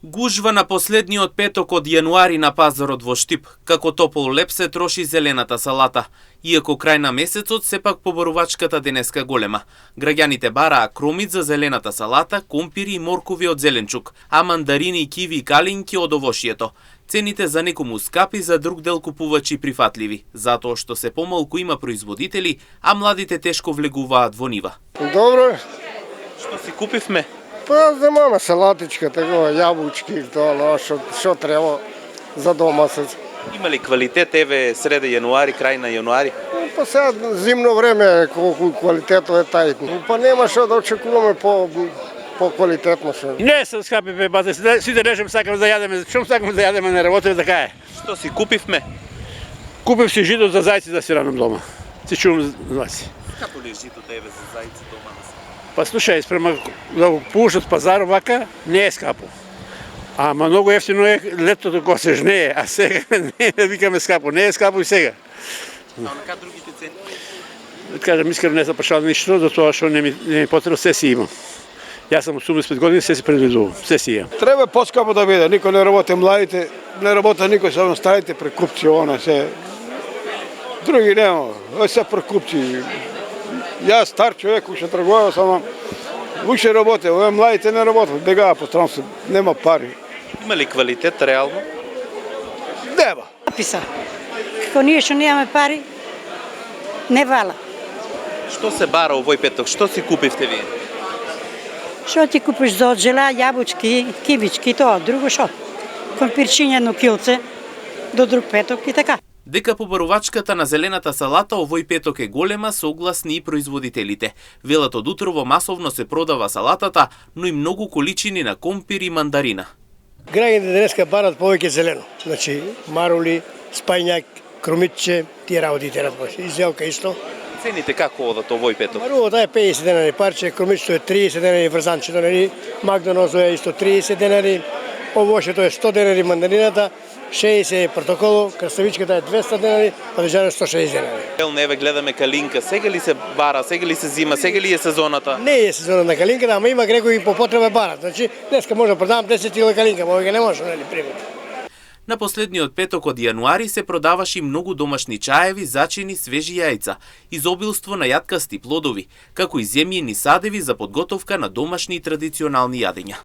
Гужва на последниот петок од јануари на пазарот во Штип. Како топол леп се троши зелената салата. Иако крај на месецот, сепак побарувачката денеска голема. Граѓаните бараа кромит за зелената салата, компири и моркови од зеленчук, а мандарини, киви и калинки од овошјето. Цените за некому скапи, за друг дел купувачи прифатливи, затоа што се помалку има производители, а младите тешко влегуваат во нива. Добро. Што си купивме? Па земаме салатичка, такова, јабучки, тоа, што треба за дома се. Има ли квалитет, еве, среде јануари, крај на јануари? Па сега зимно време, колку квалитетот е тај. Па нема што да очекуваме по квалитетно што. Не се скапи бе, бате, сите речем сакаме да јадеме, што сакаме да јадеме на работа, така е. Што си купивме? Купив си жито за зајци да си ранам дома. Си чувам зајци. Како ли житото еве за зајци дома? Па слушај, спрема да го пушат пазар вака, не е скапо. Ама многу ефтино е летото кога се жнее, а сега не викаме скапо, не е скапо и сега. А на другите цени? Да кажам, искрено не запашал ништо, до тоа што не ми потребно, се си имам. Јас сум 85 години, се си предвидувам, се си имам. Треба поскапо да биде, никој не работи младите, не работи никој, само старите прекупци, она се. Други нема, се прекупци. Јас стар човек, уште тргувам, само уште работе, овие младите не работат, бегава по странство, нема пари. Има ли квалитет реално? Нема. Писа. Како ние што немаме пари, не вала. Што се бара овој петок? Што си купивте вие? Што ти купиш за оджела, јабучки, кивички, тоа, друго што? Компирчиња едно килце, до друг петок и така. Дека побарувачката на зелената салата овој петок е голема, согласни и производителите. Велат од утрово масовно се продава салатата, но и многу количини на компир и мандарина. Граѓаните денеска барат повеќе зелено. Значи, марули, спајњак, кромитче, тие работи терат повеќе. Изјелка исто. Цените како одат овој петок? Марулото е 50 денари парче, кромитчето е 30 денари, врзанчето е Магдонозо е исто 30 денари, овошето е 100 денари мандарината, 60 е протоколо, краставичката е 200 денари, падежарот 160 денари. Елне, еве гледаме калинка, сега ли се бара, сега ли се зима, сега ли е сезоната? Не е сезонот на калинката, ама има некои по потреба барат. Значи, днеска може да продавам 10 кила калинка, повеќе не може, нели, пример. На последниот петок од јануари се продаваше многу домашни чаеви, зачини, свежи јајца, изобилство на јаткасти плодови, како и земјени садеви за подготовка на домашни и традиционални јадења.